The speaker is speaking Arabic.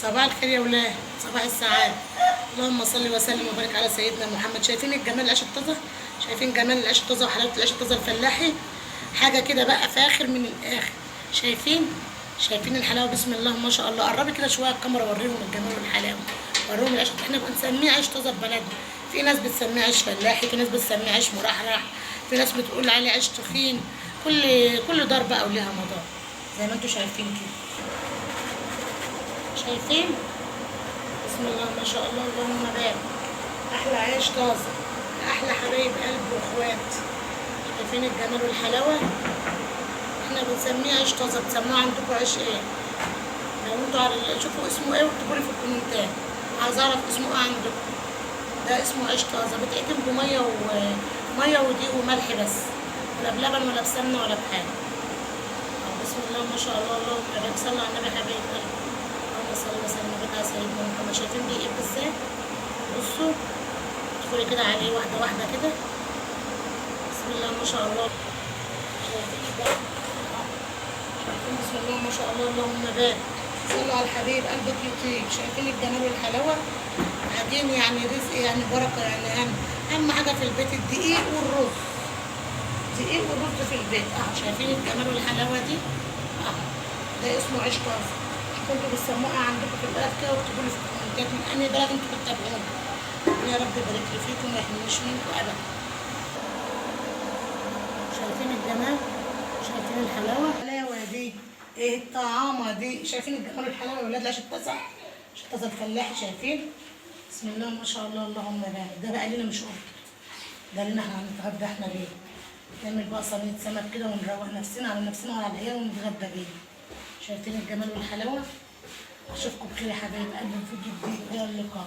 صباح الخير يا ولاد، صباح السعادة. اللهم صل وسلم وبارك على سيدنا محمد. شايفين الجمال العيش الطازة؟ شايفين جمال العيش الطازة وحلاوة العيش الطازة الفلاحي؟ حاجة كده بقى فاخر من الآخر. شايفين الحلاوة؟ بسم الله ما شاء الله. قربي كده شوية الكاميرا، وريهم الجمال والحلاوة، وريهم العيش. احنا بنسميه عيش طازة في بلدنا. في ناس بتسميه عيش فلاحي، في ناس بتسميه عيش مرحرح، في ناس بتقول عليه عيش تخين. كل دار بقى وليها مدار، زي ما انتوا شايفين كده. شايفين؟ بسم الله ما شاء الله، اللهم بارك. احلى عيش طازه، احلى حبايب قلب واخوات. شايفين الجمال والحلاوه؟ احنا بنسميه عيش طازه، بتسموه عندكم عيش ايه؟ لو انتوا شوفوا اسمه ايه واكتبوا لي في الكومنتات، عايز اعرف اسمه ايه عندكم. ده اسمه عيش طازه، بيتقدم بميه ميه ودقيق وملح بس، ولا بلبن ولا بسمنه ولا بحاجه. بسم الله ما شاء الله، اللهم بارك. صلوا على النبي حبايب قلبي. اللهم صل وسلم وبارك على سيدنا محمد. شايفين دي ازاي؟ بصوا، ادخلي كده عليه واحده واحده كده. بسم الله ما شاء الله. شايفين بقى؟ شايفين؟ بسم الله ما شاء الله، اللهم بارك. صلوا على الحبيب قلبك يطيب. شايفين الجمال والحلاوه؟ بعدين يعني رزق، يعني بركه، يعني اهم حاجه في البيت الدقيق والرز. دقيق ورز في البيت. شايفين الجمال والحلاوه دي؟ ده اسمه عيش طازه. كنتوا بتسموها عندكم في البلد كده، واكتبوا لي في الكومنتات من انهي بلد انتوا بتتابعونا. يا رب يبارك لي فيكم وما يحرمنيش منكم ابدا. شايفين الجمال؟ شايفين الحلاوه؟ الحلاوه دي ايه؟ الطعامه دي. شايفين الجمال والحلاوه يا ولاد؟ العيش الطازه، عيش الطازه الفلاحي. شايفين؟ بسم الله ما شاء الله، اللهم بارك. ده بقى لنا مش قلت، ده لنا احنا هنتغدى احنا بيه. نعمل بقى صينيه سمك كده ونروق نفسنا على نفسنا وعلى العيال ونتغدى بيه. شايفين الجمال والحلاوه؟ اشوفكم بخير يا حبايب قلبي في فيديو جديد. الى اللقاء.